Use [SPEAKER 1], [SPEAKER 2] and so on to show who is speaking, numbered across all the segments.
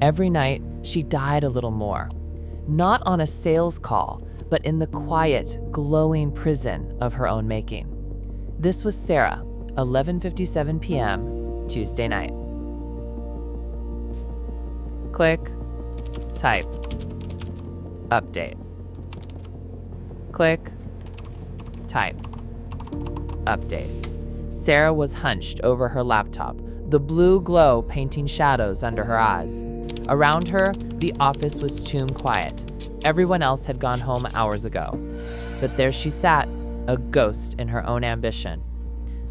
[SPEAKER 1] Every night, she died a little more. Not on a sales call, but in the quiet, glowing prison of her own making. This was Sarah, 11:57 p.m., Tuesday night. Click, type, update. Click, type, update. Sarah was hunched over her laptop, the blue glow painting shadows under her eyes. Around her, the office was tomb quiet. Everyone else had gone home hours ago. But there she sat, a ghost in her own ambition.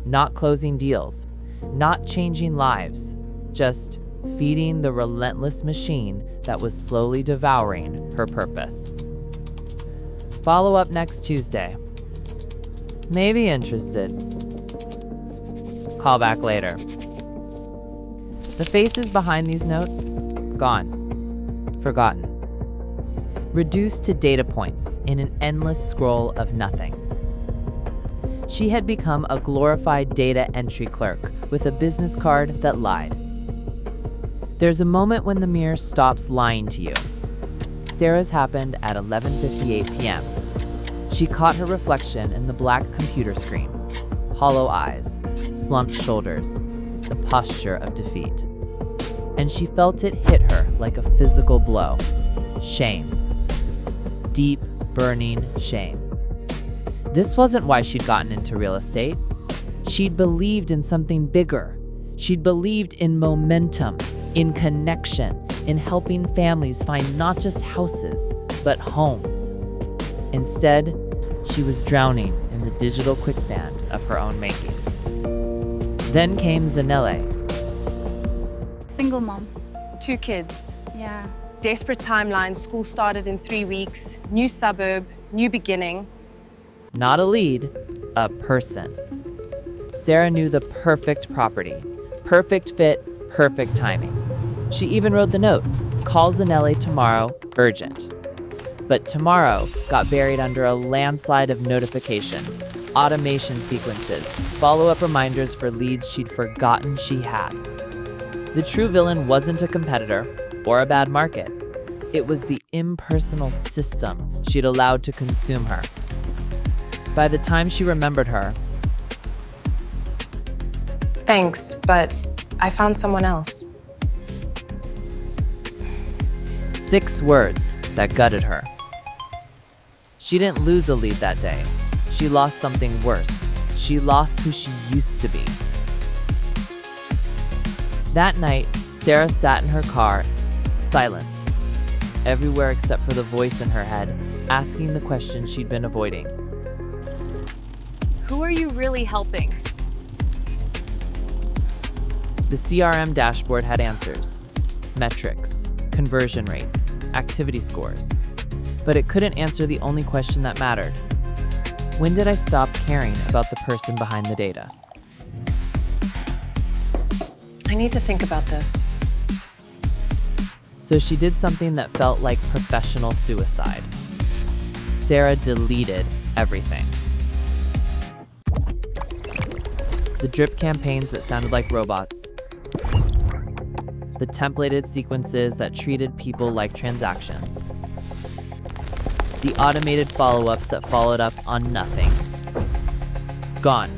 [SPEAKER 1] Not closing deals, not changing lives, just feeding the relentless machine that was slowly devouring her purpose. Follow up next Tuesday. Maybe interested. Call back later. The faces behind these notes, gone, forgotten. Reduced to data points in an endless scroll of nothing. She had become a glorified data entry clerk with a business card that lied. There's a moment when the mirror stops lying to you. Sarah's happened at 11:58 p.m. She caught her reflection in the black computer screen. Hollow eyes, slumped shoulders, the posture of defeat. And she felt it hit her like a physical blow. Shame. Deep, burning shame. This wasn't why she'd gotten into real estate. She'd believed in something bigger. She'd believed in momentum, in connection, in helping families find not just houses, but homes. Instead, she was drowning in the digital quicksand of her own making. Then came Zanelle.
[SPEAKER 2] Single mom.
[SPEAKER 3] 2 kids.
[SPEAKER 2] Yeah.
[SPEAKER 3] Desperate timeline. School started in 3 weeks. New suburb, new beginning.
[SPEAKER 1] Not a lead, a person. Sarah knew the perfect property, perfect fit, perfect timing. She even wrote the note, call Zanelle tomorrow, urgent. But tomorrow got buried under a landslide of notifications, automation sequences, follow-up reminders for leads she'd forgotten she had. The true villain wasn't a competitor or a bad market. It was the impersonal system she'd allowed to consume her. By the time she remembered her,
[SPEAKER 3] Thanks, but I found someone else.
[SPEAKER 1] 6 words that gutted her. She didn't lose a lead that day. She lost something worse. She lost who she used to be. That night, Sarah sat in her car, silence, everywhere except for the voice in her head, asking the question she'd been avoiding.
[SPEAKER 2] Who are you really helping?
[SPEAKER 1] The CRM dashboard had answers, metrics, conversion rates, activity scores. But it couldn't answer the only question that mattered. When did I stop caring about the person behind the data?
[SPEAKER 3] I need to think about this.
[SPEAKER 1] So she did something that felt like professional suicide. Sarah deleted everything. The drip campaigns that sounded like robots. The templated sequences that treated people like transactions. The automated follow-ups that followed up on nothing. Gone.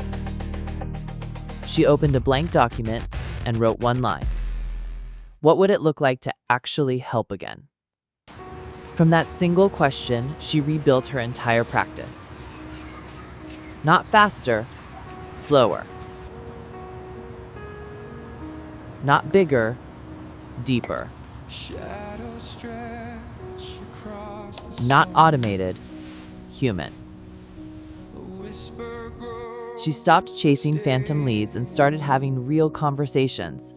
[SPEAKER 1] She opened a blank document and wrote one line. What would it look like to actually help again? From that single question, she rebuilt her entire practice. Not faster, slower. Not bigger, deeper. Not automated, human. She stopped chasing phantom leads and started having real conversations.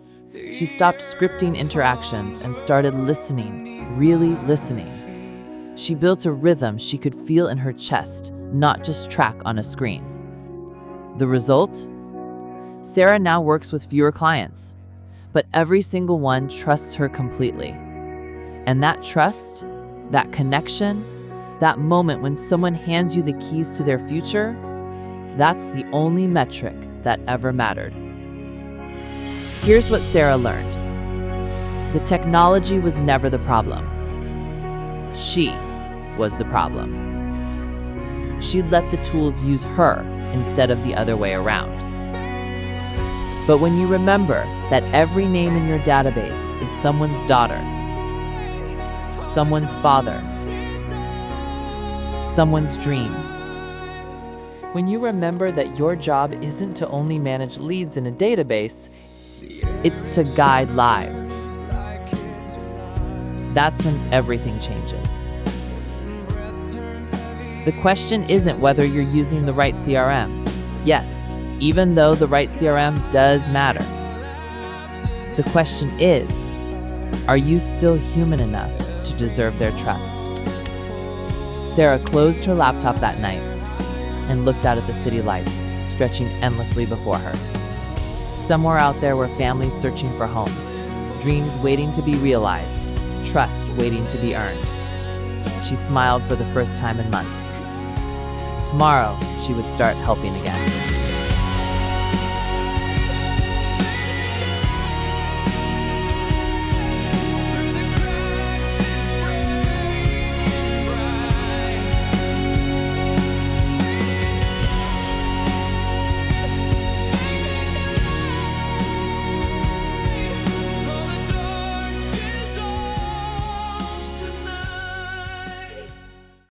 [SPEAKER 1] She stopped scripting interactions and started listening, really listening. She built a rhythm she could feel in her chest, not just track on a screen. The result? Sarah now works with fewer clients, but every single one trusts her completely. And that trust, that connection, that moment when someone hands you the keys to their future, that's the only metric that ever mattered. Here's what Sarah learned. The technology was never the problem. She was the problem. She'd let the tools use her instead of the other way around. But when you remember that every name in your database is someone's daughter, someone's father, someone's dream, when you remember that your job isn't to only manage leads in a database, it's to guide lives, that's when everything changes. The question isn't whether you're using the right CRM. Yes, even though the right CRM does matter. The question is, are you still human enough to deserve their trust? Sarah closed her laptop that night and looked out at the city lights, stretching endlessly before her. Somewhere out there were families searching for homes, dreams waiting to be realized, trust waiting to be earned. She smiled for the first time in months. Tomorrow, she would start helping again.